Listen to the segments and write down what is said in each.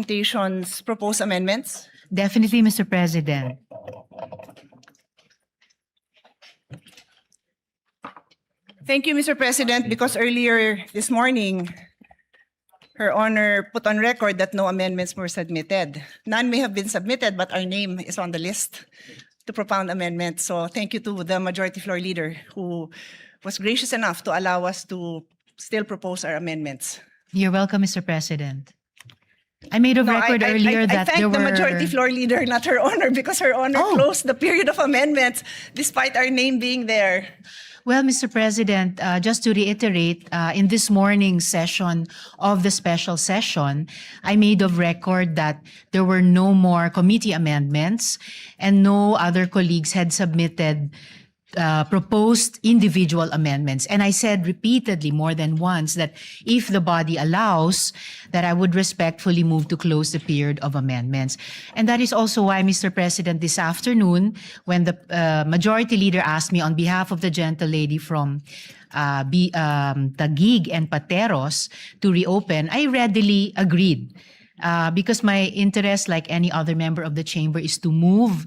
representation's proposed amendments? Definitely, Mr. President. Thank you, Mr. President, because earlier this morning, Her Honor put on record that no amendments were submitted. None may have been submitted, but our name is on the list to propound amendments. So thank you to the Majority Floor Leader who was gracious enough to allow us to still propose our amendments. You're welcome, Mr. President. I made a No, record earlier I that thank there the were... Majority Floor Leader, not Her Honor, because Her Honor Oh. closed the period of amendments despite our name being there. Well, Mr. President, just to reiterate, in this morning's session of the special session, I made of record that there were no more committee amendments and no other colleagues had submitted proposed individual amendments. And I said repeatedly more than once that if the body allows, that I would respectfully move to close the period of amendments. And that is also why, Mr. President, this afternoon, when the Majority Leader asked me on behalf of the gentlelady from Taguig and Pateros to reopen, I readily agreed. Because my interest, like any other member of the chamber, is to move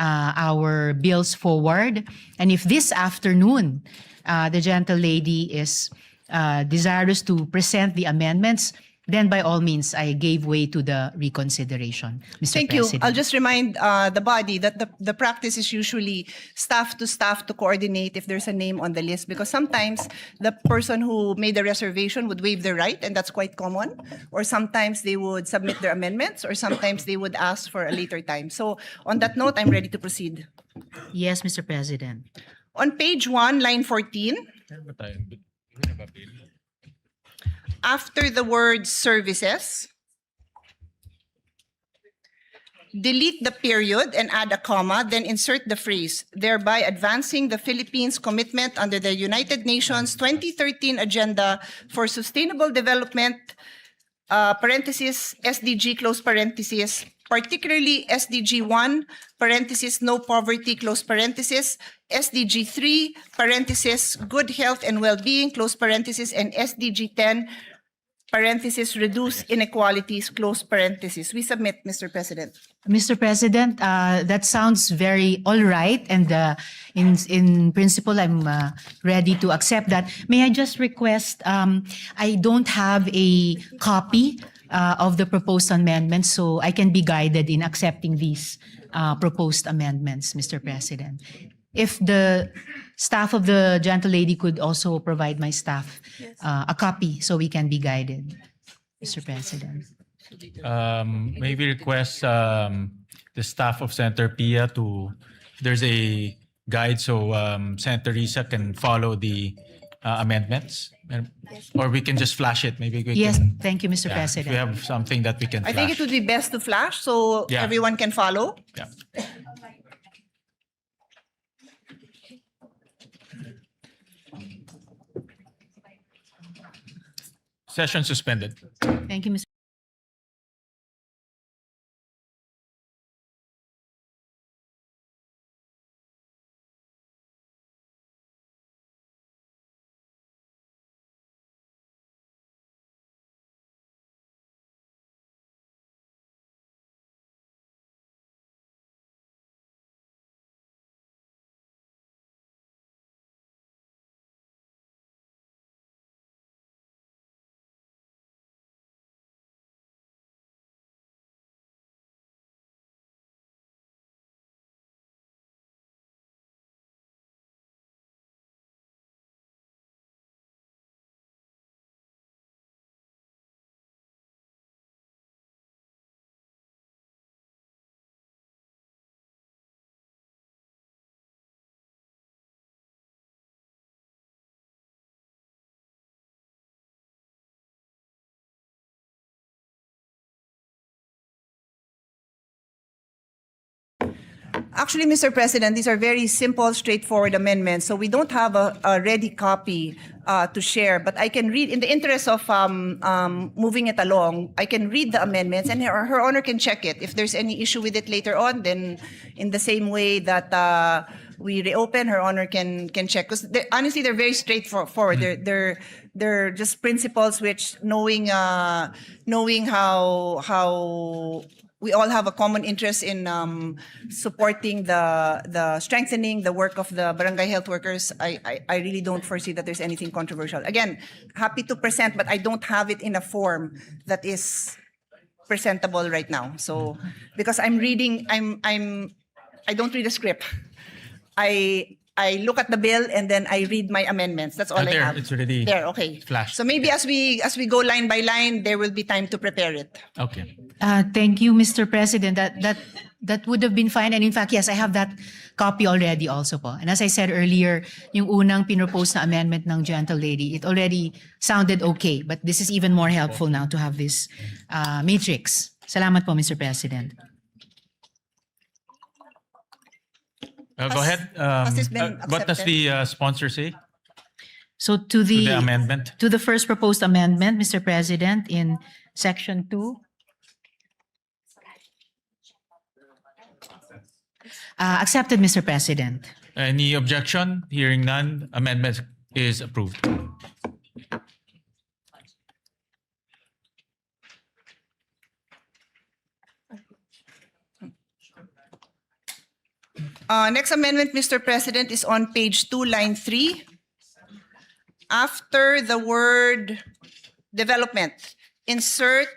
our bills forward. And if this afternoon the gentlelady is desirous to present the amendments, then by all means, I gave way to the reconsideration, Mr. Thank President. you. I'll just remind the body that the practice is usually staff to coordinate if there's a name on the list, because sometimes the person who made the reservation would waive their right, and that's quite common, or sometimes they would submit their amendments, or sometimes they would ask for a later time. So on that note, I'm ready to proceed. Yes, Mr. President. On page 1, line 14, after the word services, delete the period and add a comma, then insert the phrase, thereby advancing the Philippines' commitment under the United Nations 2013 Agenda for Sustainable Development, parenthesis, SDG, close parenthesis, particularly SDG 1, parenthesis, no poverty, close parenthesis, SDG 3, parenthesis, good health and well-being, close parenthesis, and SDG 10, parenthesis, reduce inequalities, close parenthesis. We submit, Mr. President. Mr. President, that sounds very all right, and in principle, I'm ready to accept that. May I just request, I don't have a copy of the proposed amendments, so I can be guided in accepting these proposed amendments, Mr. President. If the staff of the gentlelady could also provide my staff a copy so we can be guided, Mr. President. Maybe request the staff of Senator Pia to, there's a guide so Senator Risa can follow the amendments, or we can just flash it. Maybe we Yes, can, thank you, Mr. yeah, President. if we have something that we can I flash. think it would be best to flash so Yeah. everyone can follow. Yeah. Session suspended. Thank you, Mr. Actually, Mr. President, these are very simple, straightforward amendments, so we don't have a ready copy to share, but I can read, in the interest of moving it along, I can read the amendments, and Her Honor can check it. If there's any issue with it later on, then in the same way that we reopen, Her Honor can check. Because honestly, they're very straightforward. They're just principles which knowing how we all have a common interest in supporting the strengthening the work of the barangay health workers. I really don't foresee that there's anything controversial. Again, happy to present, but I don't have it in a form that is presentable right now. So because I'm reading, I don't read a script. I look at the bill and then I read my amendments. That's all I There, have. it's already There, okay. flashed. So maybe as we go line by line, there will be time to prepare it. Okay. Thank you, Mr. President. That would have been fine. And in fact, yes, I have that copy already also po. And as I said earlier, yung unang pinropose na amendment ng gentle lady, it already sounded okay. But this is even more helpful now to have this matrix. Salamat po, Mr. President. Go ahead. has this been What does accepted? the sponsor say So to the amendment? to the first proposed amendment, Mr. President, in section 2. Accepted, Mr. President. Any objection? Hearing none, amendment is approved. Next amendment, Mr. President, is on page 2, line 3. After the word development, insert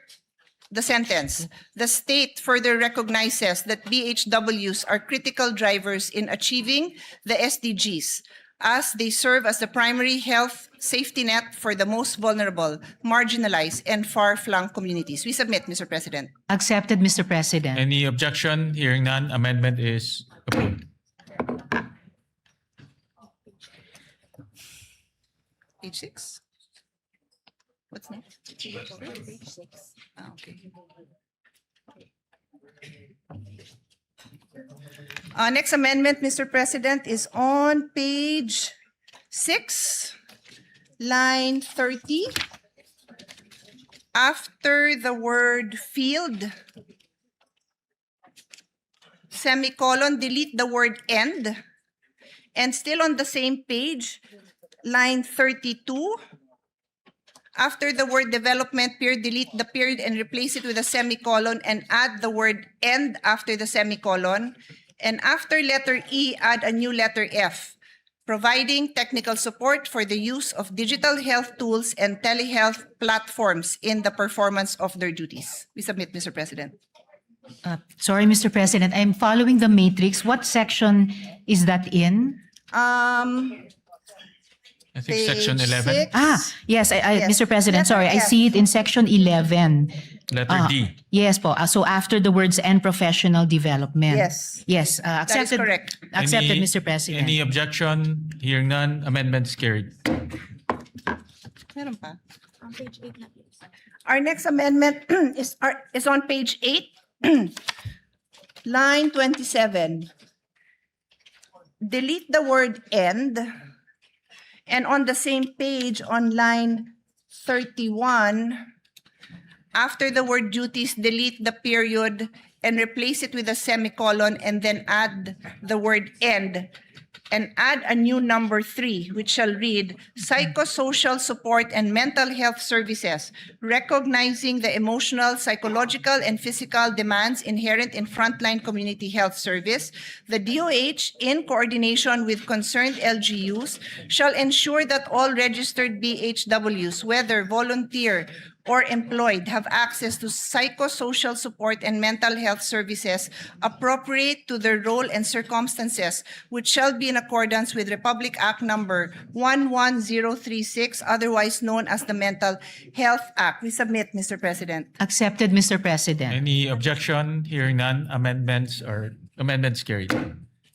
the sentence. The state further recognizes that BHWs are critical drivers in achieving the SDGs as they serve as the primary health safety net for the most vulnerable, marginalized, and far-flung communities. We submit, Mr. President. Accepted, Mr. President. Any objection? Hearing none, amendment is approved. Page 6. What's next? Page 6. Okay. Next amendment, Mr. President, is on page 6, line 30. After the word field, semicolon, delete the word end. And still on the same page, line 32, after the word development period, delete the period and replace it with a semicolon and add the word end after the semicolon. And after letter E, add a new letter F, providing technical support for the use of digital health tools and telehealth platforms in the performance of their duties. We submit, Mr. President. Sorry, Mr. President, I'm following the matrix. What section is that in? I think section Page 11, 6. Yes, Yes. Mr. President, Letter sorry, I F. see it in section 11. letter D. Yes po. So after the words "and professional development." Yes. Yes, accepted. correct. Accepted, Any- Mr. President. Any objection? Hearing none, amendment is carried. Meron pa. Our next amendment is on page 8, line 27. Delete the word end. And on the same page, on line 31, after the word duties, delete the period and replace it with a semicolon and then add the word end and add a new number 3, which shall read psychosocial support and mental health services, recognizing the emotional, psychological, and physical demands inherent in frontline community health service. The DOH, in coordination with concerned LGUs, shall ensure that all registered BHWs, whether volunteer or employed, have access to psychosocial support and mental health services appropriate to their role and circumstances, which shall be in accordance with Republic Act number 11036, otherwise known as the Mental Health Act. We submit, Mr. President. Accepted, Mr. President. Any objection? Hearing none, amendments carried.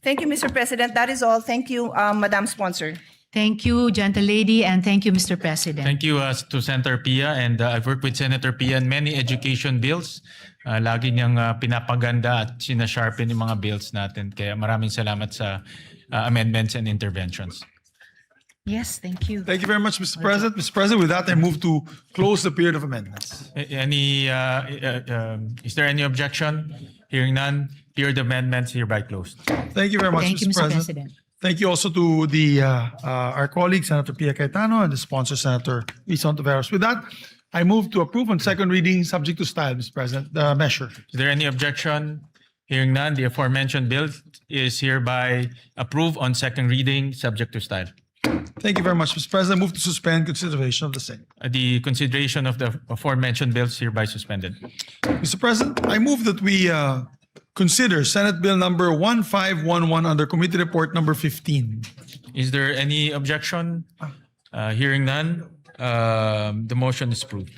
Thank you, Mr. President. That is all. Thank you, Madam Sponsor. Thank you, gentle lady, and thank you, Mr. President. Thank you to Senator Pia, and I've worked with Senator Pia in many education bills. Lagi niyang pinapaganda at sinasharpen yung mga bills natin. Kaya maraming salamat sa amendments and interventions. Yes, thank you. Thank you very much, Mr. President. Mr. President, with that, I move to close the period of amendments. Is there any objection? Hearing none, period of amendments hereby closed. Thank you very much, Thank you, Mr. Mr. President. President. Thank you also to the our colleague, Senator Pia Cayetano, and the sponsor, Senator Risa Ontiveros. With that, I move to approve on second reading, subject to style, Mr. President, the measure. Is there any objection? Hearing none, the aforementioned bill is hereby approved on second reading, subject to style. Thank you very much, Mr. President. Move to suspend consideration of the same. The consideration of the aforementioned bills hereby suspended. Mr. President, I move that we consider Senate Bill number 1511 under Committee Report number 15. Is there any objection? Hearing none, the motion is approved.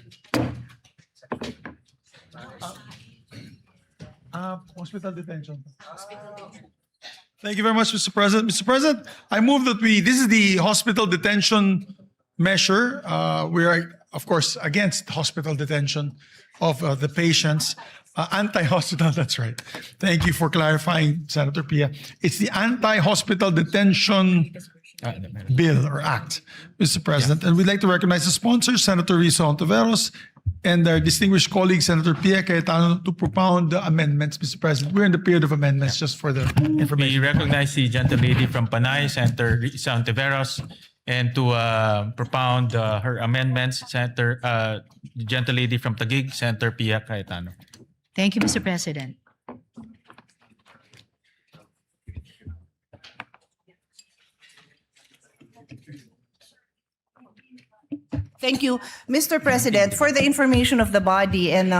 Hospital detention. Thank you very much, Mr. President. Mr. President, I move that this is the hospital detention measure. We are, of course, against hospital detention of the patients. Anti-hospital, that's right. Thank you for clarifying, Senator Pia. It's the anti-hospital detention bill or act, Mr. President. And we'd like to recognize the sponsors, Senator Risa Ontiveros, and our distinguished colleague, Senator Pia Cayetano, to propound the amendments, Mr. President. We're in the period of amendments, just for the We information. recognize the gentlelady from Panay, Senator Risa Ontiveros, and to propound her amendments, the gentlelady from Taguig, Senator Pia Cayetano. Thank you, Mr. President. Thank you, Mr. President, for the information of the body and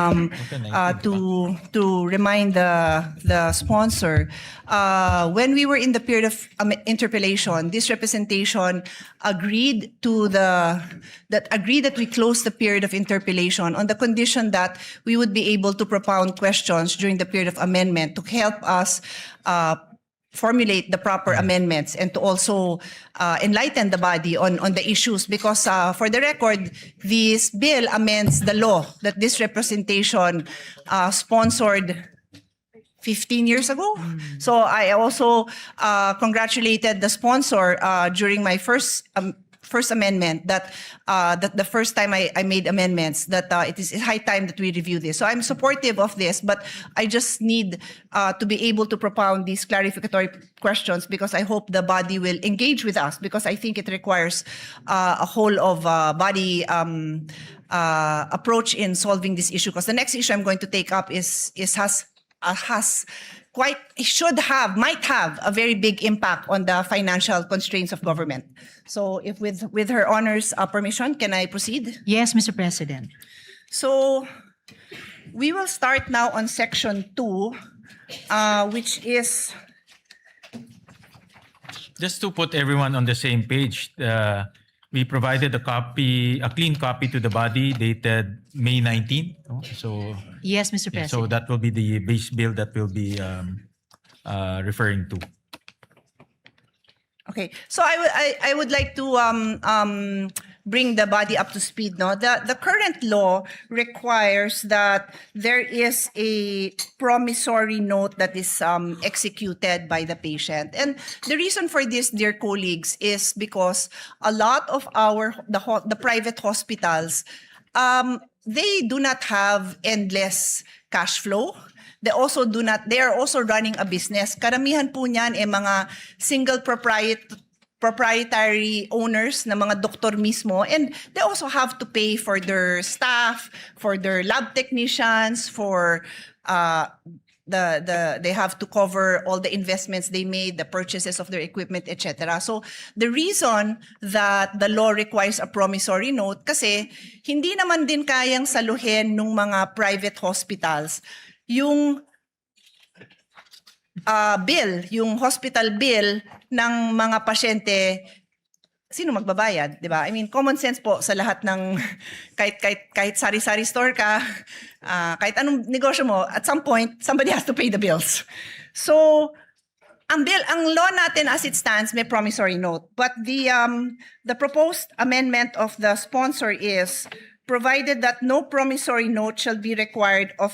to remind the sponsor. When we were in the period of interpellation, this representation agreed that we close the period of interpellation on the condition that we would be able to propound questions during the period of amendment to help us formulate the proper amendments and to also enlighten the body on the issues, because for the record, this bill amends the law that this representation sponsored 15 years ago. So I also congratulated the sponsor during my first amendment that the first time I made amendments, that it is high time that we review this. So I'm supportive of this, but I just need to be able to propound these clarificatory questions, because I hope the body will engage with us, because I think it requires a whole of body approach in solving this issue. Because the next issue I'm going to take up might have a very big impact on the financial constraints of government. So if with her honor's permission, can I proceed? Yes, Mr. President. So we will start now on section 2, which is, Just to put everyone on the same page, we provided a clean copy to the body dated May 19. no? So, Yes, Mr. yeah, President. so that will be the base bill that we'll be referring to. okay. So I would like to bring the body up to speed. No, the current law requires that there is a promissory note that is executed by the patient, and the reason for this, dear colleagues, is because a lot of the private hospitals, they do not have endless cash flow. They are also running a business. Karamihan po niyan mga single proprietary owners na mga doktor mismo, and they also have to pay for their staff, for their lab technicians, for they have to cover all the investments they made, the purchases of their equipment, etc. So the reason that the law requires a promissory note, kasi hindi naman din kayang saluhin ng mga private hospitals yung yung hospital bill ng mga pasyente. Sino magbabayad, di ba? I mean, common sense po sa lahat ng kahit sari-sari store ka, kahit anong negosyo mo, at some point somebody has to pay the bills. So ang law natin as it stands may promissory note, but the proposed amendment of the sponsor is provided that no promissory note shall be required of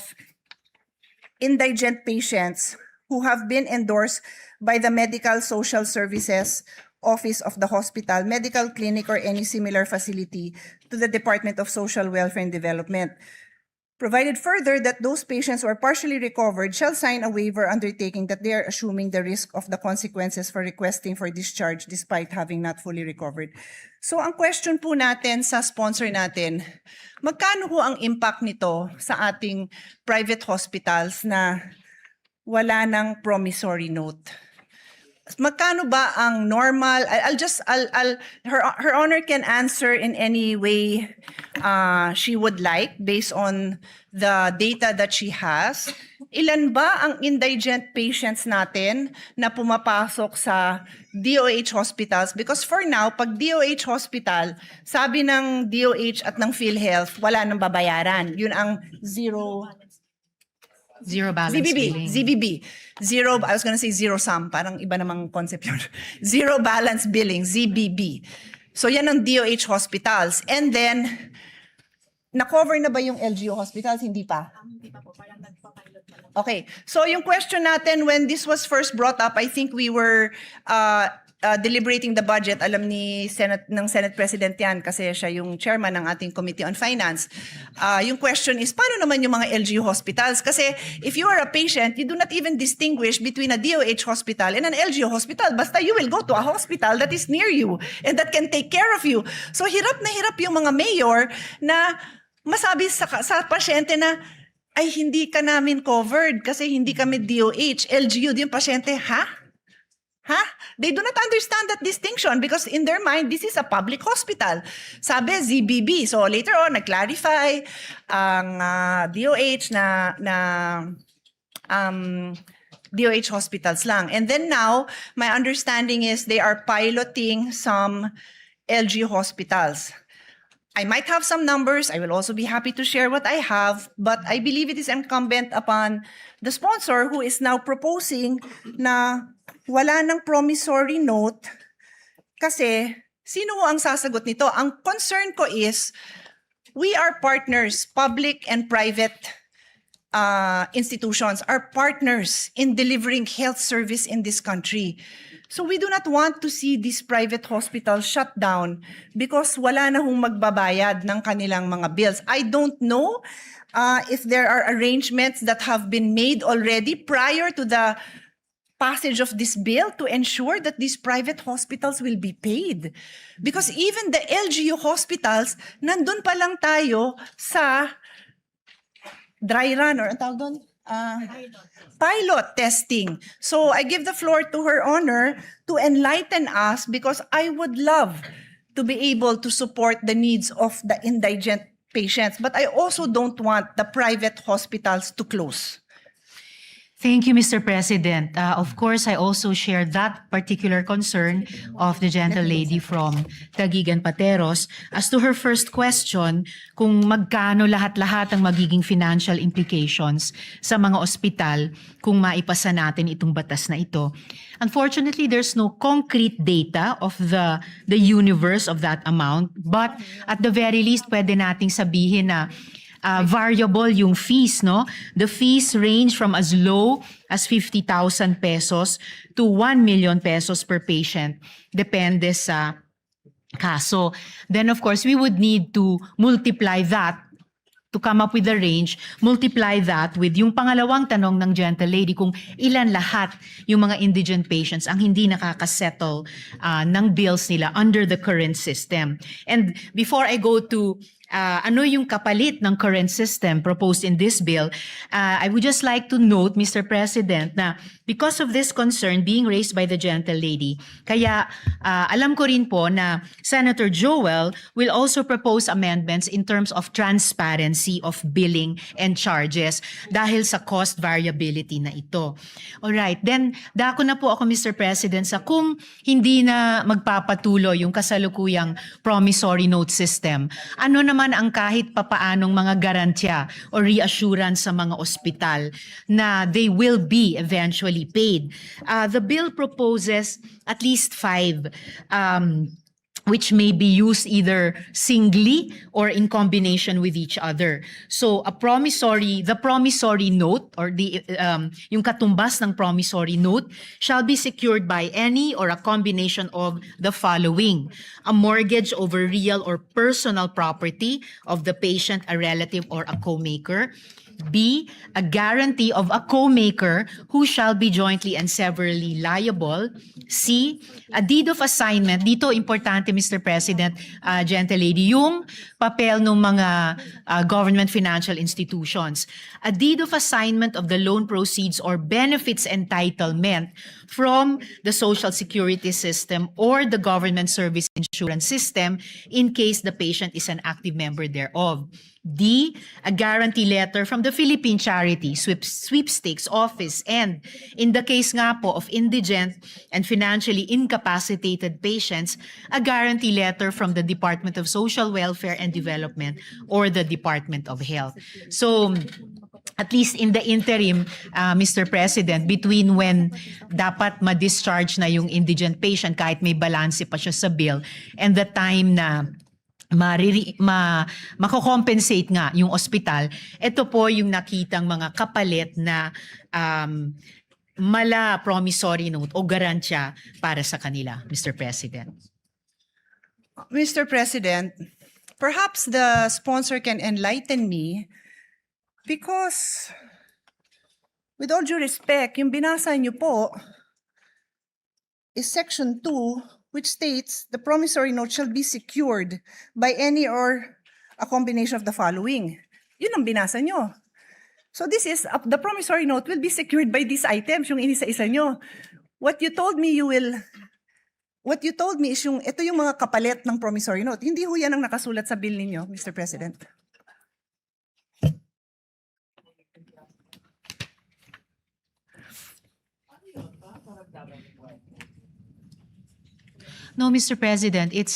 indigent patients who have been endorsed by the Medical Social Services Office of the hospital, medical clinic, or any similar facility to the Department of Social Welfare and Development. Provided further that those patients who are partially recovered shall sign a waiver undertaking that they are assuming the risk of the consequences for requesting for discharge despite having not fully recovered. So ang question po natin sa sponsor natin, magkano ho ang impact nito sa ating private hospitals na wala ng promissory note? Magkano ba ang normal? Her Honor can answer in any way she would like based on the data that she has. Ilan ba ang indigent patients natin na pumapasok sa DOH hospitals? Because for now, pag DOH hospital, sabi ng DOH at ng PhilHealth, wala nang babayaran. Yun ang zero Zero balance billing. ZBB. Zero, I was gonna say zero sum, parang iba namang concept yun. Zero balance billing, ZBB. So yan ang DOH hospitals. And then, na-cover na ba yung LGU hospitals? Hindi pa? Hindi pa po, parang nagpa-pilot pa lang. Okay, so yung question natin when this was first brought up, I think we were deliberating the budget. Alam ni Senate President yan kasi siya yung chairman ng ating Committee on Finance. Yung question is, paano naman yung mga LGU hospitals? Kasi if you are a patient, you do not even distinguish between a DOH hospital and an LGU hospital. Basta you will go to a hospital that is near you and that can take care of you. So hirap na hirap yung mga mayor na masabi sa pasyente na, ay hindi ka namin covered kasi hindi kami DOH. LGU din yung pasyente, ha? They do not understand that distinction because in their mind, this is a public hospital. Sabi, ZBB. So later on, nag-clarify ang DOH na DOH hospitals lang. And then now, my understanding is they are piloting some LG hospitals. I might have some numbers. I will also be happy to share what I have, but I believe it is incumbent upon the sponsor who is now proposing na wala ng promissory note kasi sino ang sasagot nito? Ang concern ko is we are partners, public and private institutions are partners in delivering health service in this country. So we do not want to see these private hospitals shut down because wala na hong magbabayad ng kanilang mga bills. I don't know if there are arrangements that have been made already prior to the passage of this bill to ensure that these private hospitals will be paid. Because even the LGU hospitals, nandun pa lang tayo sa dry run or ang tawag doon? Pilot testing. So I give the floor to Her Honor to enlighten us because I would love to be able to support the needs of the indigent patients. But I also don't want the private hospitals to close. Thank you, Mr. President. Of course, I also share that particular concern of the gentle lady from Taguigan Pateros. As to her first question, kung magkano lahat-lahat ang magiging financial implications sa mga ospital kung maipasa natin itong batas na ito. Unfortunately, there's no concrete data of the universe of that amount, but at the very least, pwede nating sabihin na variable yung fees, no? The fees range from as low as 50,000 pesos to 1 million pesos per patient. Depende sa kaso. Then of course, we would need to multiply that to come up with the range, multiply that with yung pangalawang tanong ng gentle lady kung ilan lahat yung mga indigent patients ang hindi nakakasettle ng bills nila under the current system. And before I go to ano yung kapalit ng current system proposed in this bill, I would just like to note, Mr. President, na because of this concern being raised by the gentle lady, kaya alam ko rin po na Senator Joel will also propose amendments in terms of transparency of billing and charges dahil sa cost variability na ito. Alright, then dako na po ako, Mr. President, sa kung hindi na magpapatuloy yung kasalukuyang promissory note system, ano naman ang kahit papaanong mga garantya o reassurance sa mga ospital na they will be eventually paid. The bill proposes at least 5 which may be used either singly or in combination with each other. So the promissory note or yung katumbas ng promissory note shall be secured by any or a combination of the following: a mortgage over real or personal property of the patient, a relative, or a co-maker. B, a guarantee of a co-maker who shall be jointly and severally liable. C, a deed of assignment. Dito, importante, Mr. President, gentle lady, yung papel ng mga government financial institutions. A deed of assignment of the loan proceeds or benefits entitlement from the Social Security system or the government service insurance system in case the patient is an active member thereof. D, a guarantee letter from the Philippine Charity Sweepstakes Office, and in the case nga po of indigent and financially incapacitated patients, a guarantee letter from the Department of Social Welfare and Development or the Department of Health. So, at least in the interim, Mr. President, between when dapat ma-discharge na yung indigent patient kahit may balanse pa siya sa bill and the time na mako-compensate nga yung ospital, ito po yung nakitang mga kapalit na mala promissory note o garansya para sa kanila, Mr. President. Mr. President, perhaps the sponsor can enlighten me because, with all due respect, yung binasa niyo po is Section 2, which states the promissory note shall be secured by any or a combination of the following. Yun ang binasa nyo. So this is, the promissory note will be secured by these items, yung inisa-isa nyo. What you told me is ito yung mga kapalit ng promissory note. Hindi ho yan ang nakasulat sa bill ninyo, Mr. President. No, Mr. President, it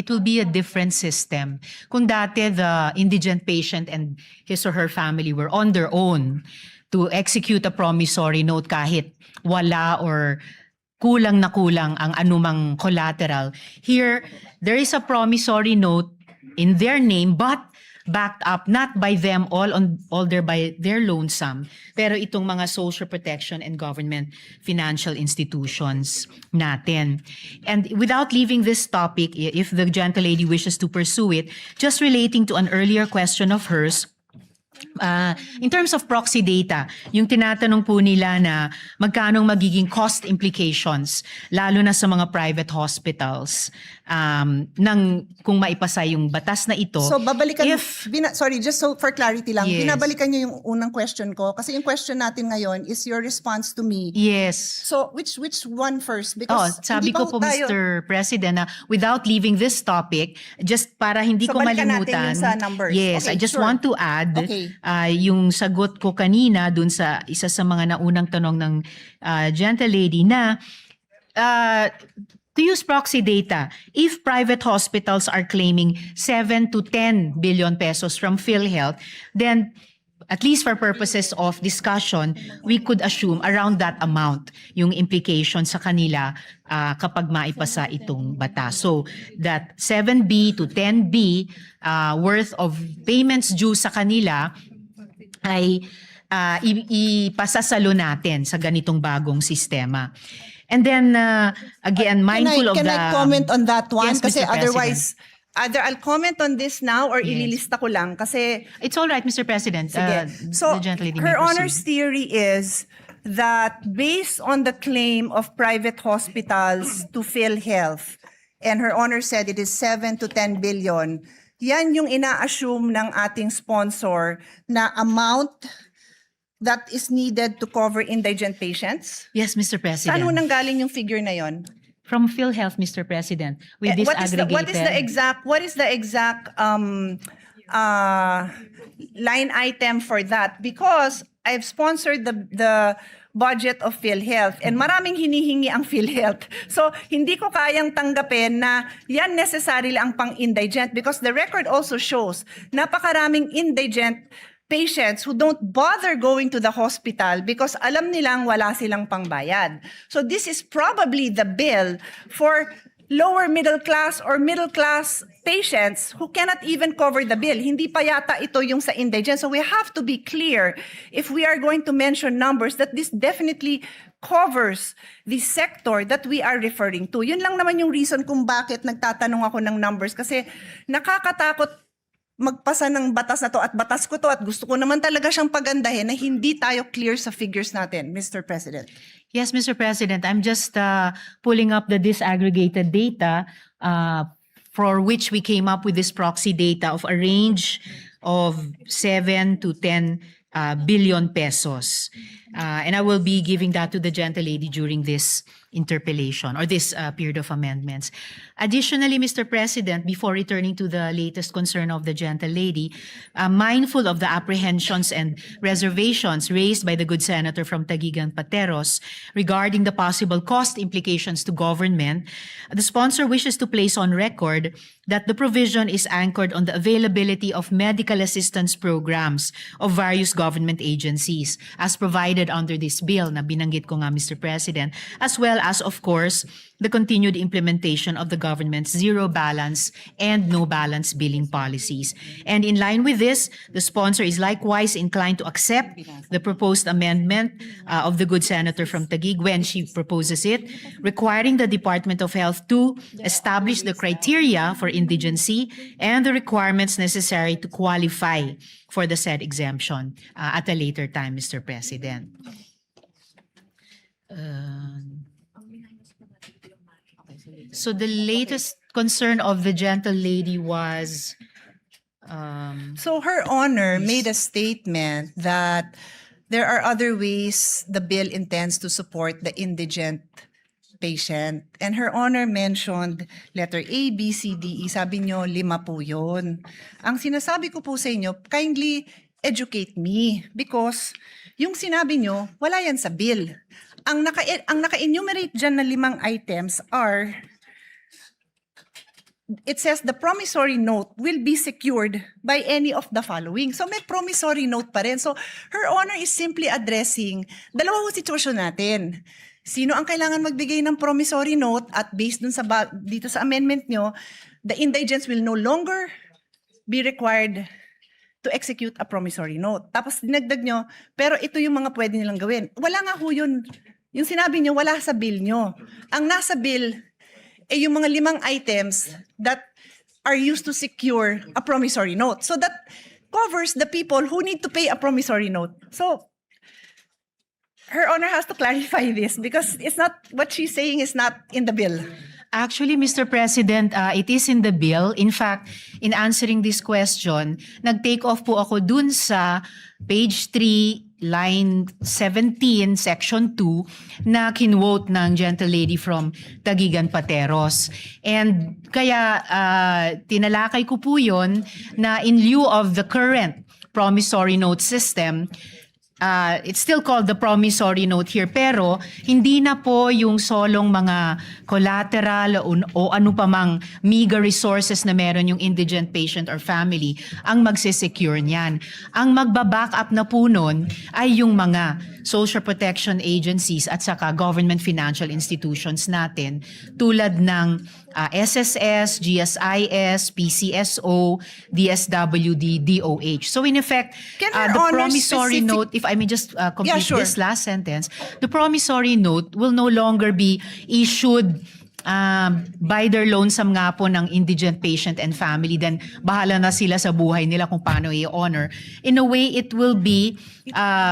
will be a different system. Kung dati the indigent patient and his or her family were on their own to execute a promissory note kahit wala or kulang na kulang ang anumang collateral. Here, there is a promissory note in their name but backed up not by them all by their loan sum, pero itong mga social protection and government financial institutions natin. And without leaving this topic, if the gentle lady wishes to pursue it, just relating to an earlier question of hers, in terms of proxy data, yung tinatanong po nila na magkano magiging cost implications, lalo na sa mga private hospitals, kung maipasa yung batas na ito. So babalikan, sorry, just so for clarity lang, Yes. binabalikan niyo yung unang question ko kasi yung question natin ngayon is your response to me. Yes. So which one first? Because Sabi hindi ko pa po, tayo- Mr. President, na without leaving this topic, just para hindi So ko balikan natin malimutan. yung sa numbers. Yes, Okay, I just sure. want to add Okay. yung sagot ko kanina dun sa isa sa mga naunang tanong ng gentle lady na to use proxy data, if private hospitals are claiming 7 to 10 billion pesos from PhilHealth, then at least for purposes of discussion, we could assume around that amount yung implication sa kanila kapag maipasa itong batas. So that 7B to 10B worth of payments due sa kanila ay ipasasalo natin sa ganitong bagong sistema. And then, again, mindful Can I comment on that one? Yes, Kasi Mr. otherwise, either I'll comment on this now or ililista ko lang kasi It's all right, Mr. President. sige. So The gentle lady may her proceed. Honor's theory is that based on the claim of private hospitals to PhilHealth, and her Honor said it is 7 to 10 billion, yan yung ina-assume ng ating sponsor na amount that is needed to cover indigent patients. Yes, Mr. President. Saan ho nanggaling yung figure na yon? From PhilHealth, Mr. President, with this What is aggregated. the exact line item for that? Because I've sponsored the budget of PhilHealth and maraming hinihingi ang PhilHealth. So hindi ko kayang tanggapin na yan necessarily ang pang-indigent because the record also shows napakaraming indigent patients who don't bother going to the hospital because alam nilang wala silang pangbayad. So this is probably the bill for lower middle class or middle class patients who cannot even cover the bill. Hindi pa yata ito yung sa indigent. So we have to be clear if we are going to mention numbers that this definitely covers the sector that we are referring to. Yun lang naman yung reason kung bakit nagtatanong ako ng numbers kasi nakakatakot magpasa ng batas na to at batas ko to at gusto ko naman talaga siyang pagandahin na hindi tayo clear sa figures natin, Mr. President. Yes, Mr. President, I'm just pulling up the disaggregated data for which we came up with this proxy data of a range of 7 to 10 billion pesos. And I will be giving that to the gentlelady during this interpellation or this period of amendments. Additionally, Mr. President, before returning to the latest concern of the gentlelady, mindful of the apprehensions and reservations raised by the good senator from Taguig and Pateros regarding the possible cost implications to government, the sponsor wishes to place on record that the provision is anchored on the availability of medical assistance programs of various government agencies as provided under this bill na binanggit ko nga, Mr. President, as well as, of course, the continued implementation of the government's zero balance and no balance billing policies. And in line with this, the sponsor is likewise inclined to accept the proposed amendment of the good senator from Taguig when she proposes it, requiring the Department of Health to establish the criteria for indigency and the requirements necessary to qualify for the said exemption at a later time, Mr. President. So the latest concern of the gentlelady was, So Her Honor made a statement that there are other ways the bill intends to support the indigent patient. And Her Honor mentioned letter A, B, C, D, E. Sabi nyo, 5 po yun. Ang sinasabi ko po sa inyo, kindly educate me because yung sinabi nyo, wala yan sa bill. Ang naka-enumerate dyan na 5 items are, it says the promissory note will be secured by any of the following. So may promissory note pa rin. So Her Honor is simply addressing dalawang sitwasyon natin. Sino ang kailangan magbigay ng promissory note at based dun sa dito sa amendment nyo, the indigents will no longer be required to execute a promissory note. Tapos dinagdag nyo, pero ito yung mga pwede nilang gawin. Wala nga ho yun. Yung sinabi nyo, wala sa bill nyo. Ang nasa bill, yung mga 5 items that are used to secure a promissory note. So that covers the people who need to pay a promissory note. So Her Honor has to clarify this because it's not, what she's saying is not in the bill. actually, Mr. President, it is in the bill. In fact, in answering this question, nag-take off po ako dun sa page 3, line 17, section 2, na kinwote ng gentlelady from Taguig and Pateros. And kaya tinalakay ko po yun na in lieu of the current promissory note system, it's still called the promissory note here, pero hindi na po yung solong mga collateral o ano pa mang meager resources na meron yung indigent patient or family ang magsisecure niyan. Ang magbaback up na po nun ay yung mga social protection agencies at saka government financial institutions natin tulad ng SSS, GSIS, PCSO, DSWD, DOH. So in effect, Can Her the Honor promissory specific- note, if I may just complete sure. this last sentence, the promissory note will no longer be issued by their lonesome nga po ng indigent patient and family, then bahala na sila sa buhay nila kung paano i-honor. In a way, it will be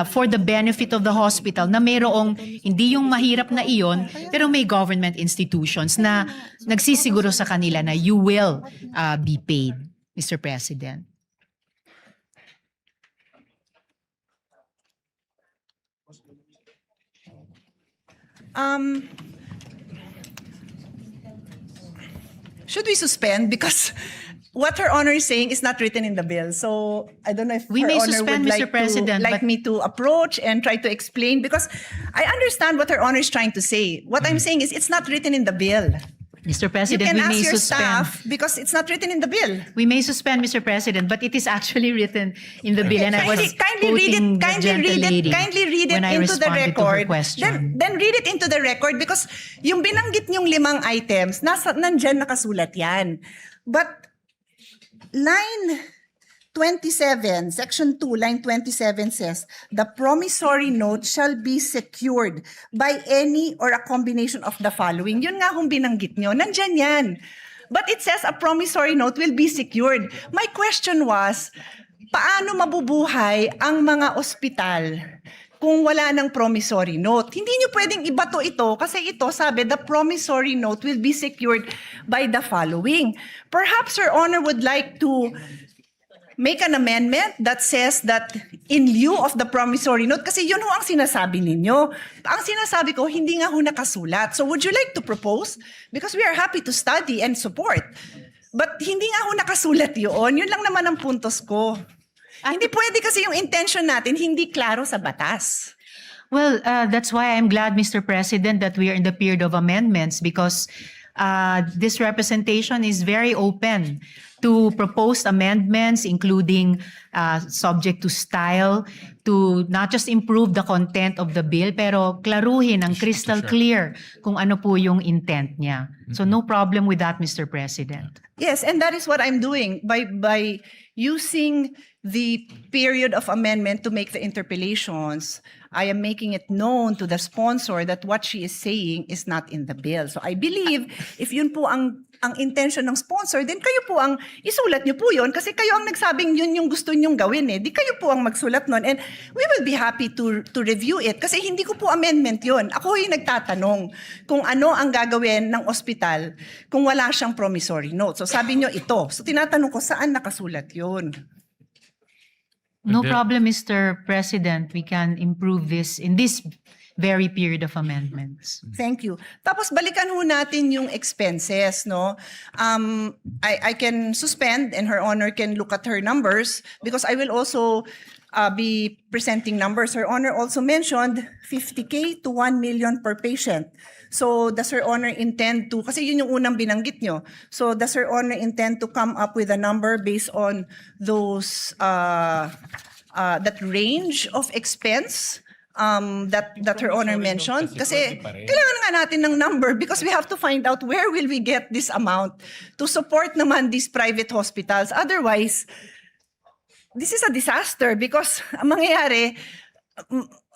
for the benefit of the hospital na mayroong, hindi yung mahirap na iyon, pero may government institutions na nagsisiguro sa kanila na you will be paid, Mr. President. Should we suspend? Because what Her Honor is saying is not written in the bill. So I don't know if We Her may Honor suspend, would Mr. President, like but- me to approach and try to explain because I understand what Her Honor is trying to say. What I'm saying is it's not written in the bill. Mr. You President, can we ask may your suspend. staff because it's not written in the bill. We may suspend, Mr. President, but it is actually written in the bill, and I was Kindly read quoting it. the gentlelady Kindly read it when I into the responded to her record. question. Then read it into the record because yung binanggit niyong 5 items, nandyan nakasulat yan. But line 27, section 2, line 27 says, the promissory note shall be secured by any or a combination of the following. Yun nga kung binanggit nyo, nandyan yan. But it says a promissory note will be secured. My question was, paano mabubuhay ang mga ospital kung wala ng promissory note? Hindi nyo pwedeng ibato ito kasi ito sabi the promissory note will be secured by the following. Perhaps Your Honor would like to make an amendment that says that in lieu of the promissory note, kasi yun ho ang sinasabi ninyo. Ang sinasabi ko, hindi nga ho nakasulat. So would you like to propose? Because we are happy to study and support. But hindi nga ho nakasulat yun. Yun lang naman ang puntos ko. Hindi pwede kasi yung intention natin, hindi klaro sa batas. Well, that's why I'm glad, Mr. President, that we are in the period of amendments because this representation is very open to proposed amendments, including subject to style, to not just improve the content of the bill, pero klaruhin ang crystal clear kung ano po yung intent niya. So no problem with that, Mr. President. Yes, and that is what I'm doing by using the period of amendment to make the interpellations. I am making it known to the sponsor that what she is saying is not in the bill. So I believe if yun po ang intention ng sponsor, then kayo po ang isulat niyo po yun kasi kayo ang nagsabing yun yung gusto niyong gawin eh. Di kayo po ang magsulat nun and we will be happy to review it kasi hindi ko po amendment yun. Ako yung nagtatanong kung ano ang gagawin ng ospital kung wala siyang promissory note. So sabi niyo ito. So tinatanong ko saan nakasulat yun? No Okay. problem, Mr. President. We can improve this in this very period of amendments. Thank you. Tapos balikan ho natin yung expenses, no? I can suspend and Her Honor can look at her numbers because I will also be presenting numbers. Her Honor also mentioned 50K to 1 million per patient. So does Her Honor intend to, kasi yun yung unang binanggit nyo. So does Her Honor intend to come up with a number based on those, that range of expense that Her Honor mentioned? Kasi kailangan nga natin ng number because we have to find out where will we get this amount to support naman these private hospitals. Otherwise, this is a disaster because ang mangyayari,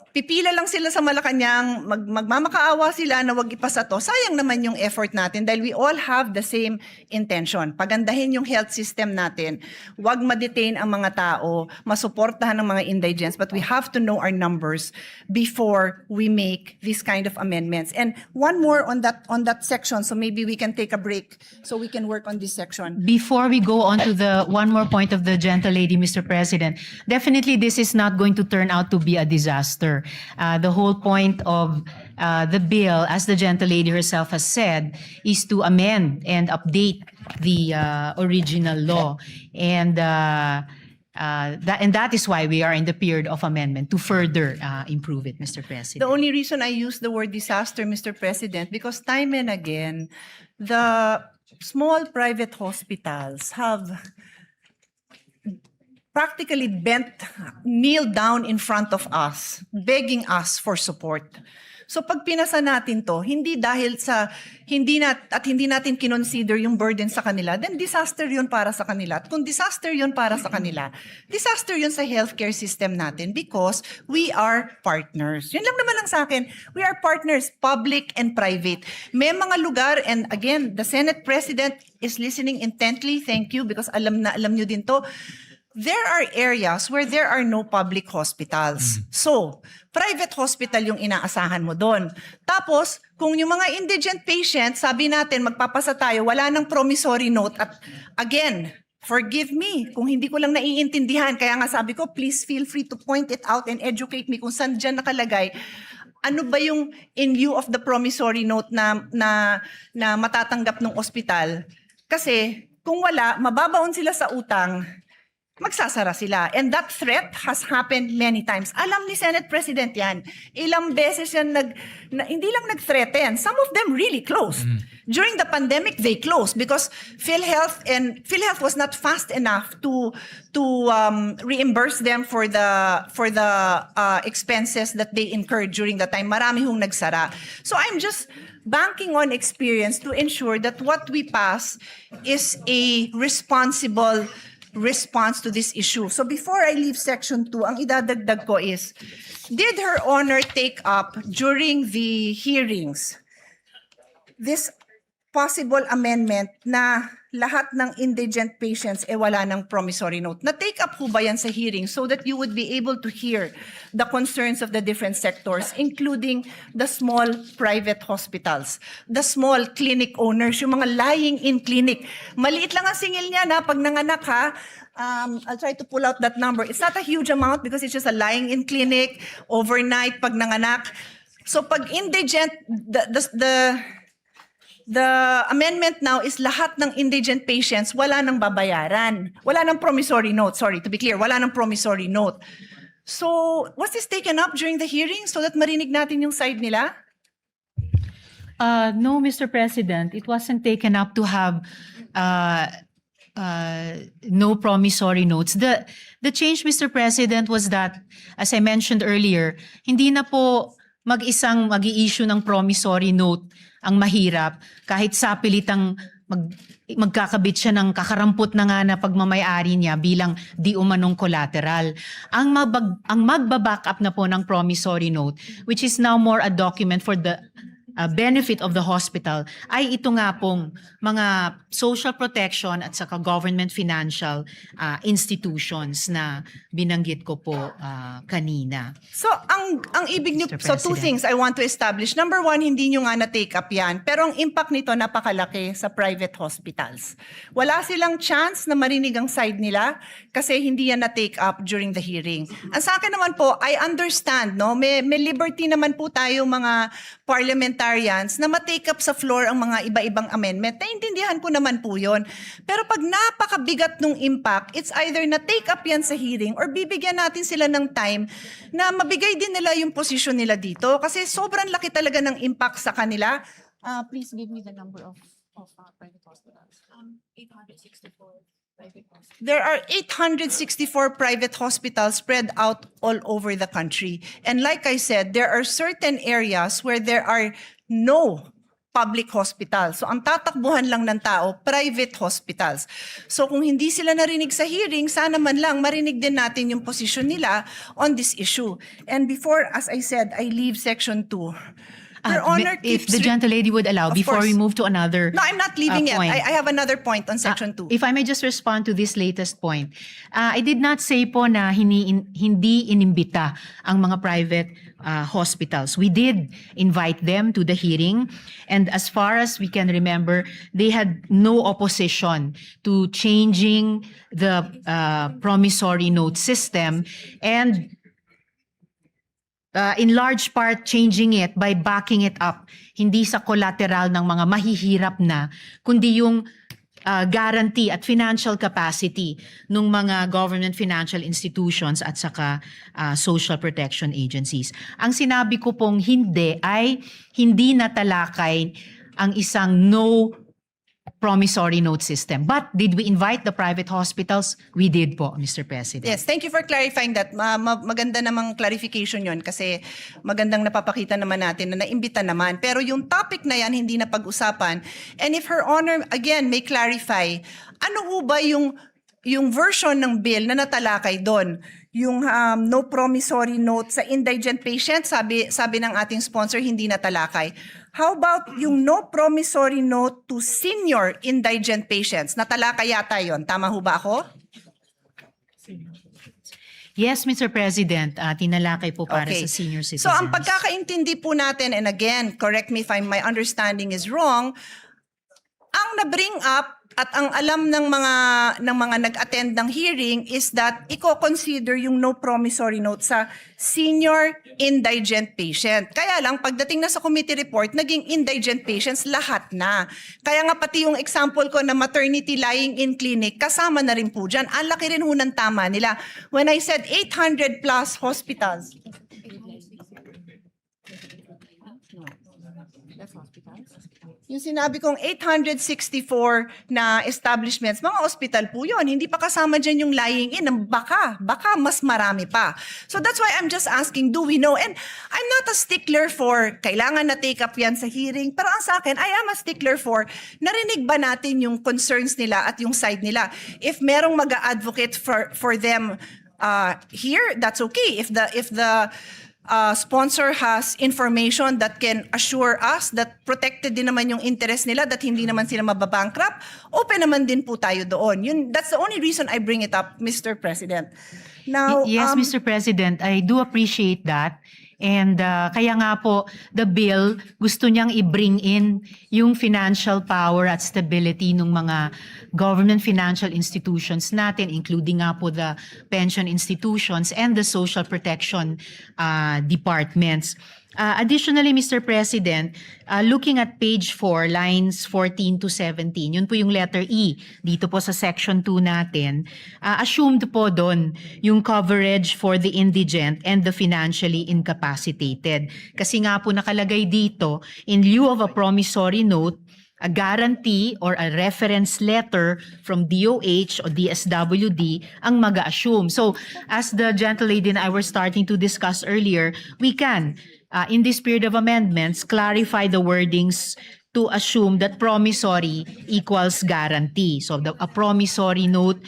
pipila lang sila sa Malacanang, magmamakaawa sila na wag ipasa to. Sayang naman yung effort natin dahil we all have the same intention. Pagandahin yung health system natin. Wag ma-detain ang mga tao, masuportahan ng mga indigents, but we have to know our numbers before we make this kind of amendments. And one more on that section, so maybe we can take a break so we can work on this section. Before we go on to the one more point of the gentlelady, Mr. President, definitely this is not going to turn out to be a disaster. The whole point of the bill, as the gentlelady herself has said, is to amend and update the original law. And that is why we are in the period of amendment to further improve it, Mr. The President. only reason I use the word disaster, Mr. President, because time and again, the small private hospitals have practically kneel down in front of us, begging us for support. So pag pinasa natin to, hindi dahil sa hindi natin kinonsider yung burden sa kanila, then disaster yun para sa kanila. At kung disaster yun para sa kanila, disaster yun sa healthcare system natin because we are partners. Yun lang naman ang sa akin. We are partners, public and private. May mga lugar, and again, the Senate President is listening intently. Thank you because alam nyo din to. There are areas where there are no public hospitals. So, private hospital yung inaasahan mo doon. Tapos, kung yung mga indigent patients, sabi natin, magpapasa tayo, wala nang promissory note. At again, forgive me kung hindi ko lang naiintindihan. Kaya nga sabi ko, please feel free to point it out and educate me kung saan dyan nakalagay. Ano ba yung in lieu of the promissory note na matatanggap ng ospital? Kasi, kung wala, mababaon sila sa utang. magsasara sila. And that threat has happened many times. Alam ni Senate President yan. Ilang beses yan hindi lang nag-threaten. Some of them really closed. During the pandemic, they closed because PhilHealth was not fast enough to reimburse them for the expenses that they incurred during the time. Marami hong nagsara. So I'm just banking on experience to ensure that what we pass is a responsible response to this issue. So before I leave section 2, ang idadagdag ko is, did Her Honor take up during the hearings this possible amendment na lahat ng indigent patients wala ng promissory note? Na-take up ho ba yan sa hearing so that you would be able to hear the concerns of the different sectors, including the small private hospitals, the small clinic owners, yung mga lying-in clinic. Maliit lang ang singil niya na pag nanganak ha. I'll try to pull out that number. It's not a huge amount because it's just a lying-in clinic, overnight pag nanganak. So pag indigent, the amendment now is lahat ng indigent patients wala nang babayaran. Wala nang promissory note. Sorry, to be clear, wala nang promissory note. So, was this taken up during the hearing so that marinig natin yung side nila? No, Mr. President, it wasn't taken up to have no promissory notes. The change, Mr. President, was that, as I mentioned earlier, hindi na po mag-isang mag-i-issue ng promissory note ang mahirap kahit sapilitang magkakabit siya ng kakarampot na nga na pagmamayari niya bilang di umanong collateral. Ang magbaback up na po ng promissory note, which is now more a document for the benefit of the hospital, ay ito nga pong mga social protection at saka government financial institutions na binanggit ko po kanina. So, ang ibig niyo, Mr. so two President. things I want to establish. Number one, hindi niyo nga na-take up yan, pero ang impact nito napakalaki sa private hospitals. Wala silang chance na marinig ang side nila kasi hindi yan na-take up during the hearing. Ang sa akin naman po, I understand, no? May liberty naman po tayo mga parliamentarians na ma-take up sa floor ang mga iba-ibang amendment. Naintindihan ko naman po yun. Pero pag napakabigat nung impact, it's either na-take up yan sa hearing or bibigyan natin sila ng time na mabigay din nila yung posisyon nila dito. Kasi sobrang laki talaga ng impact sa kanila. Please give me the number of private hospitals. 864 private hospitals. There are 864 private hospitals spread out all over the country. And like I said, there are certain areas where there are no public hospitals. So ang tatakbuhan lang ng tao, private hospitals. So kung hindi sila narinig sa hearing, sana man lang marinig din natin yung posisyon nila on this issue. And before, as I said, I leave section 2. Your Honor If keeps the gentlelady would allow, Of before we course. move to another No, I'm not leaving yet. point. I have another point on section 2. If I may just respond to this latest point. I did not say po na hindi inimbita ang mga private hospitals. We did invite them to the hearing, and as far as we can remember, they had no opposition to changing the promissory note system, and in large part changing it by backing it up, hindi sa collateral ng mga mahihirap na, kundi yung guarantee at financial capacity ng mga government financial institutions at saka social protection agencies. Ang sinabi ko pong hindi ay hindi natalakay ang isang no promissory note system. But did we invite the private hospitals? We did po, Mr. President. Yes, thank you for clarifying that. Maganda namang clarification yon kasi magandang napapakita naman natin na naimbita naman. Pero yung topic na yan, hindi na pag-usapan. And if Her Honor, again, may clarify, ano ho ba yung version ng bill na natalakay doon? Yung no promissory note sa indigent patient, sabi ng ating sponsor, hindi natalakay. How about yung no promissory note to senior indigent patients? Natalakay yata yon. Tama ho ba ako? Yes, Mr. President, tinalakay po para sa senior citizens. So ang pagkakaintindi po natin, and again, correct me if my understanding is wrong, ang na-bring up At ang alam ng mga nag-attend ng hearing is that i-consider yung no promissory note sa senior indigent patient. Kaya lang, pagdating na sa committee report, naging indigent patients lahat na. Kaya nga pati yung example ko na maternity lying in clinic, kasama na rin po dyan. Ang laki rin ho ng tama nila. When I said 800 plus hospitals, yung sinabi kong 864 na establishments, mga hospital po yun. Hindi pa kasama dyan yung lying in. Baka mas marami pa. So that's why I'm just asking, do we know? And I'm not a stickler for kailangan na take up yan sa hearing. Pero ang sa akin, I am a stickler for narinig ba natin yung concerns nila at yung side nila. If merong mag-advocate for them here, that's okay. If the sponsor has information that can assure us that protected din naman yung interest nila, that hindi naman sila mababankrupt, open naman din po tayo doon. That's the only reason I bring it up, Mr. President. Now, Yes, Mr. President, I do appreciate that. And kaya nga po, the bill, gusto niyang i-bring in yung financial power at stability ng mga government financial institutions natin, including nga po the pension institutions and the social protection departments. Additionally, Mr. President, looking at page 4, lines 14 to 17, yun po yung letter E dito po sa section 2 natin, assumed po doon yung coverage for the indigent and the financially incapacitated. Kasi nga po nakalagay dito, in lieu of a promissory note, a guarantee or a reference letter from DOH or DSWD ang mag-assume. So, as the gentlelady and I were starting to discuss earlier, we can, in this period of amendments, clarify the wordings to assume that promissory equals guarantee. So, a promissory note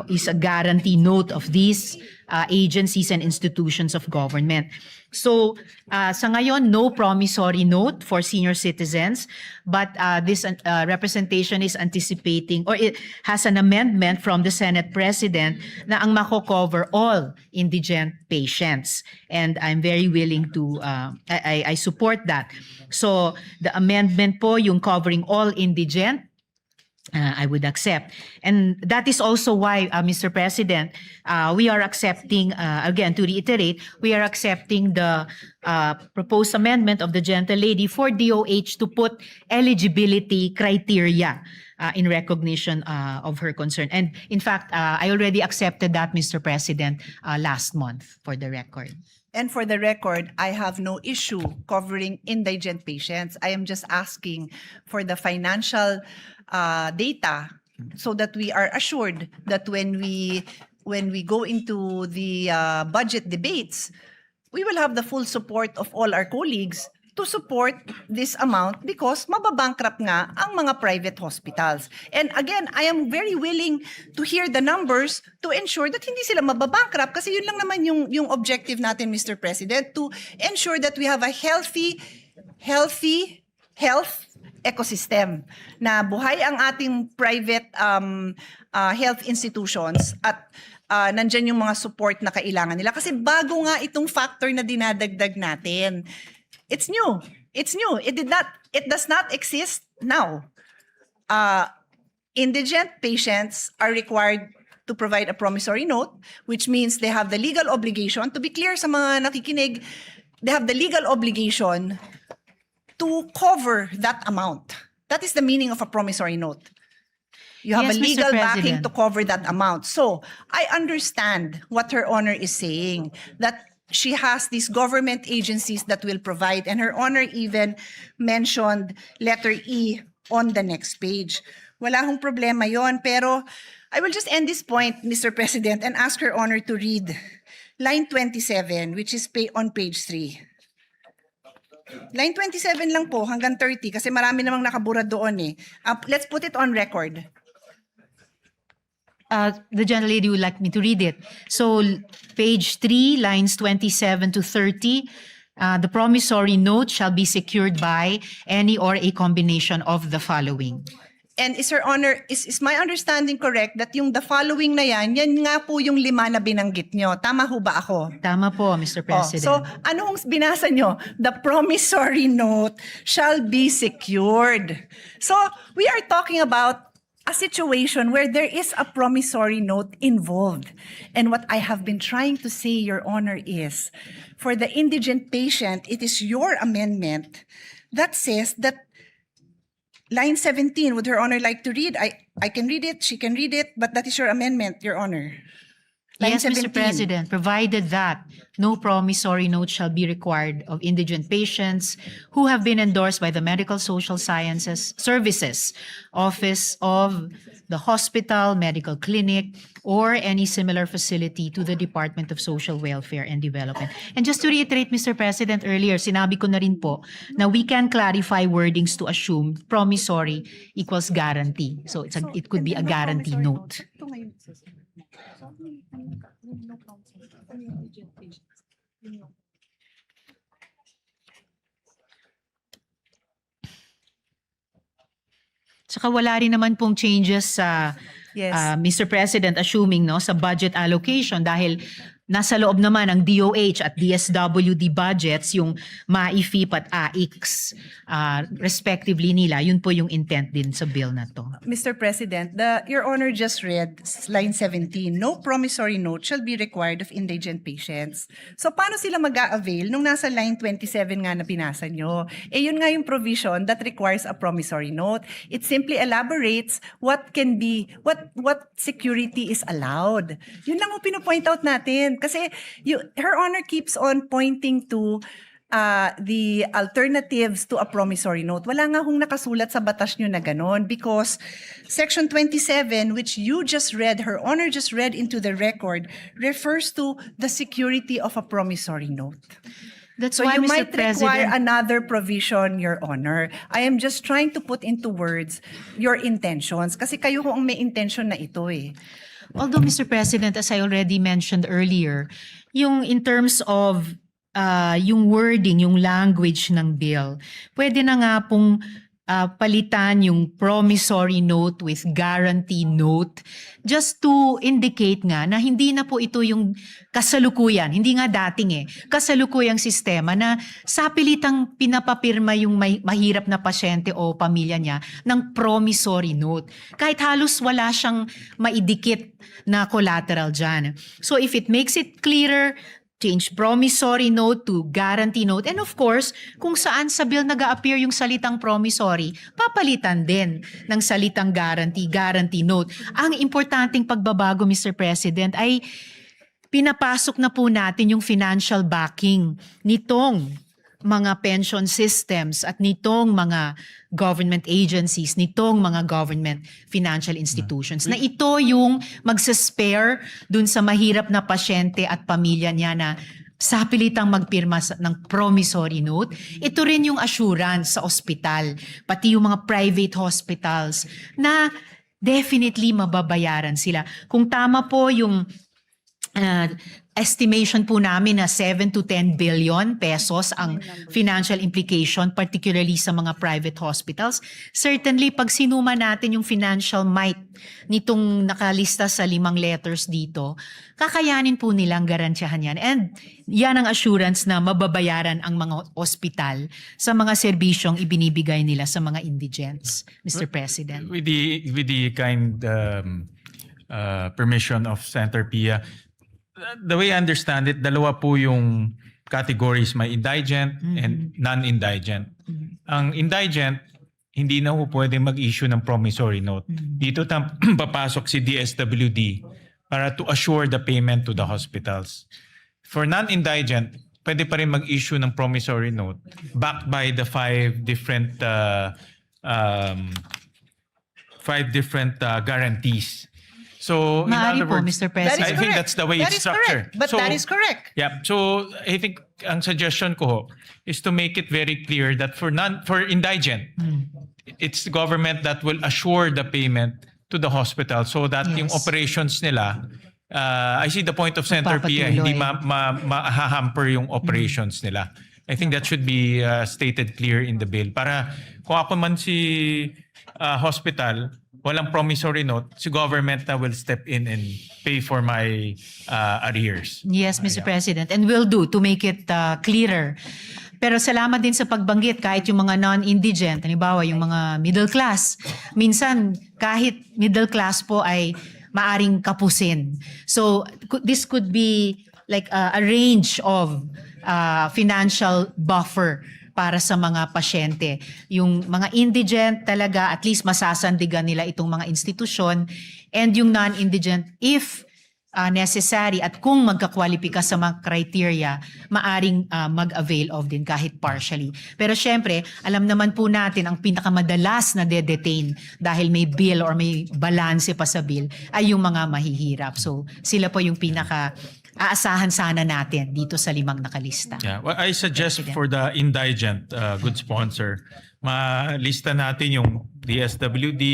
is a guarantee note of these agencies and institutions of government. So, sa ngayon, no promissory note for senior citizens, but this representation is anticipating, or it has an amendment from the Senate President na ang mako-cover all indigent patients. And I'm very willing to, I support that. So, the amendment po, yung covering all indigent, I would accept. And that is also why, Mr. President, we are accepting, again, to reiterate, we are accepting the proposed amendment of the gentlelady for DOH to put eligibility criteria in recognition of her concern. And in fact, I already accepted that, Mr. President, last month, for the record. and for the record, I have no issue covering indigent patients. I am just asking for the financial data so that we are assured that when we go into the budget debates, we will have the full support of all our colleagues to support this amount because mababankrupt nga ang mga private hospitals. And again, I am very willing to hear the numbers to ensure that hindi sila mababankrupt kasi yun lang naman yung objective natin, Mr. President, to ensure that we have a healthy health ecosystem na buhay ang ating private health institutions at nandyan yung mga support na kailangan nila. Kasi bago nga itong factor na dinadagdag natin. It's new. It's new. It does not exist now. Indigent patients are required to provide a promissory note, which means they have the legal obligation, to be clear sa mga nakikinig, they have the legal obligation to cover that amount. That is the meaning of a promissory note. You have Yes, a Mr. legal backing President. to cover that amount. So I understand what Her Honor is saying, that she has these government agencies that will provide, and Her Honor even mentioned letter E on the next page. Wala hong problema yon, pero I will just end this point, Mr. President, and ask Her Honor to read line 27, which is on page 3. Line 27 lang po, hanggang 30, kasi marami namang nakabura doon eh. Let's put it on record. The gentlelady would like me to read it. So, page 3, lines 27 to 30, the promissory note shall be secured by any or a combination of the following. And is Her Honor, is my understanding correct that yung the following na yan nga po yung 5 na binanggit nyo? Tama ho ba ako? Tama po, Mr. President. So, anong binasa nyo? The promissory note shall be secured. So, we are talking about a situation where there is a promissory note involved. And what I have been trying to say, Your Honor, is for the indigent patient, it is your amendment that says that line 17, would Her Honor like to read? I can read it, she can read it, but that is your amendment, Your Honor. Line Yes, 17. Mr. President, provided that no promissory note shall be required of indigent patients who have been endorsed by the Medical Social Sciences Services Office of the hospital, medical clinic, or any similar facility to the Department of Social Welfare and Development. And just to reiterate, Mr. President, earlier, sinabi ko na rin po na we can clarify wordings to assume promissory equals guarantee. So it could be a guarantee note. Saka wala rin naman pong changes sa Yes. Mr. President, assuming no sa budget allocation dahil nasa loob naman ng DOH at DSWD budgets yung MAIFIP at AIX respectively nila. Yun po yung intent din sa bill na to. Mr. President, Your Honor just read line 17, no promissory note shall be required of indigent patients. So paano sila mag-a-avail nung nasa line 27 nga na pinasa nyo? Eh yun nga yung provision that requires a promissory note. It simply elaborates what can be, what security is allowed. Yun lang mo pinopoint out natin. Kasi Her Honor keeps on pointing to the alternatives to a promissory note. Wala nga hong nakasulat sa batas nyo na ganon because Section 27, which you just read, Her Honor just read into the record, refers to the security of a promissory note. That's So why, you Mr. might require President, another provision, Your Honor. I am just trying to put into words your intentions kasi kayo ho ang may intention na ito eh. although Mr. President, as I already mentioned earlier, yung in terms of yung wording, yung language ng bill, pwede na nga pong palitan yung promissory note with guarantee note just to indicate nga na hindi na po ito yung kasalukuyan, hindi nga dating kasalukuyang sistema na sapilitang pinapapirma yung mahirap na pasyente o pamilya niya ng promissory note. Kahit halos wala siyang maidikit na collateral dyan. So if it makes it clearer, change promissory note to guarantee note. And of course, kung saan sa bill nag-a-appear yung salitang promissory, papalitan din ng salitang guarantee note. Ang importanteng pagbabago, Mr. President, ay pinapasok na po natin yung financial backing nitong mga pension systems at nitong mga government agencies, nitong mga government financial institutions, na ito yung magsaspare dun sa mahirap na pasyente at pamilya niya na sapilitang magpirma ng promissory note. Ito rin yung assurance sa ospital, pati yung mga private hospitals na definitely mababayaran sila. Kung tama po yung estimation po namin na 7 to 10 billion pesos ang financial implication, particularly sa mga private hospitals. Certainly, pag sinuma natin yung financial might nitong nakalista sa 5 letters dito, kakayanin po nilang garantiyahan yan. And yan ang assurance na mababayaran ang mga ospital sa mga serbisyong ibinibigay nila sa mga indigents, Mr. President. With the kind permission of Senator Pia, the way I understand it, dalawa po yung categories, may indigent and non-indigent. Ang indigent, hindi na po pwede mag-issue ng promissory note. Dito papasok si DSWD para to assure the payment to the hospitals. For non-indigent, pwede pa rin mag-issue ng promissory note backed by the 5 different guarantees. So, in Maaari other po, words, Mr. That President. is I think correct. that's the way That it's is structured. correct. But that is correct. Yeah. So I think ang suggestion ko ho is to make it very clear that for indigent, it's the government that will assure the payment to the hospital so that yung Yes. operations nila, I see the point of Senator Pia, Magpapatuloy. hindi ma-hamper yung operations nila. I think that should be stated clear in the bill. Para kung ako man si hospital, walang promissory note, si government na will step in and pay for my arrears. Yes, Mr. President, and will do to make it clearer. Pero salamat din sa pagbanggit kahit yung mga non-indigent, halimbawa yung mga middle class. Minsan kahit middle class po ay maaring kapusin. So this could be like a range of financial buffer para sa mga pasyente. Yung mga indigent talaga, at least masasandigan nila itong mga institusyon, and yung non-indigent, if necessary at kung magkakwalipika sa mga criteria, maaring mag-avail of din kahit partially. Pero syempre, alam naman po natin ang pinakamadalas na de-detain dahil may bill or may balanse pa sa bill ay yung mga mahihirap. So sila po yung aasahan sana natin dito sa 5 nakalista. Yeah, well, I suggest for the indigent, good sponsor, malista natin yung DSWD,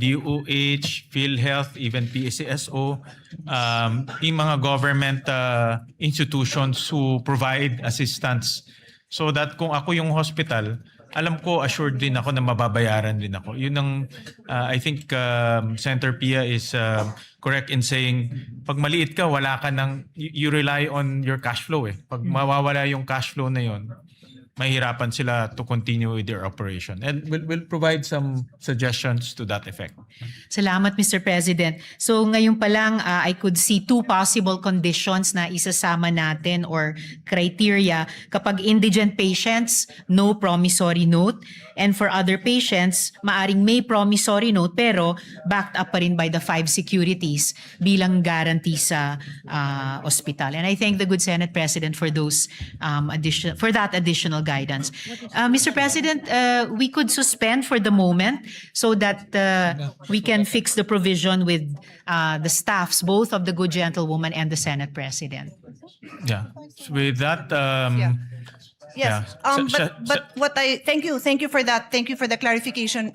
DOH, PhilHealth, even PCSO, yung mga government institutions who provide assistance so that kung ako yung hospital, alam ko, assured din ako na mababayaran din ako. Yun ang, I think Senator Pia is correct in saying, pag maliit ka, wala ka ng, you rely on your cash flow eh. Pag mawawala yung cash flow na yun, mahirapan sila to continue with their operation. And we'll provide some suggestions to that effect. Salamat, Mr. President. So ngayon pa lang, I could see 2 possible conditions na isasama natin or criteria. Kapag indigent patients, no promissory note. And for other patients, maaring may promissory note pero backed up pa rin by the 5 securities bilang guarantee sa ospital. And I thank the good Senate President for those for that additional guidance. Mr. President, we could suspend for the moment so that we can fix the provision with the staffs, both of the good gentlewoman and the Senate President. Yeah. So with that, Yes, yeah. but what thank you for that. Thank you for the clarification,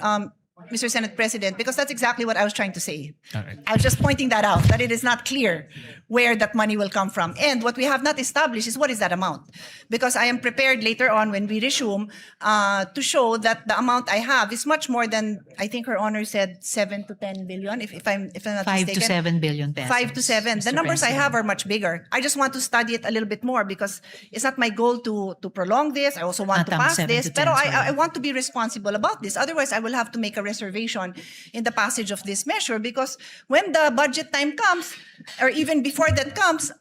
Mr. Senate President, because that's exactly what I was trying to say. All right. I was just pointing that out, that it is not clear where that money will come from. And what we have not established is what is that amount. Because I am prepared later on when we resume to show that the amount I have is much more than, I think Her Honor said 7 to 10 billion, if I'm not 5 mistaken. to 7 billion pesos. 5 to 7. The Mr. numbers I President. have are much bigger. I just want to study it a little bit more because it's not my goal to prolong this. I also want to Tama, pass 7 this. to 10, Pero sorry. I want to be responsible about this. Otherwise, I will have to make a reservation in the passage of this measure because when the budget time comes, or even before that comes,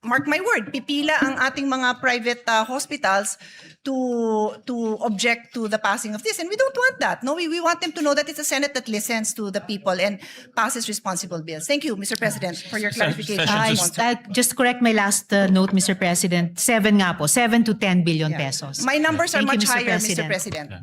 mark my word, pipila ang ating mga private hospitals to object to the passing of this. And we don't want that. No, we want them to know that it's a Senate that listens to the people and passes responsible bills. Thank you, Mr. President, for your clarification. Session Just correct my last note, Mr. President. 7 nga po, 7 to 10 billion Yeah. pesos. My numbers are Thank you, much Mr. higher, Mr. President. President.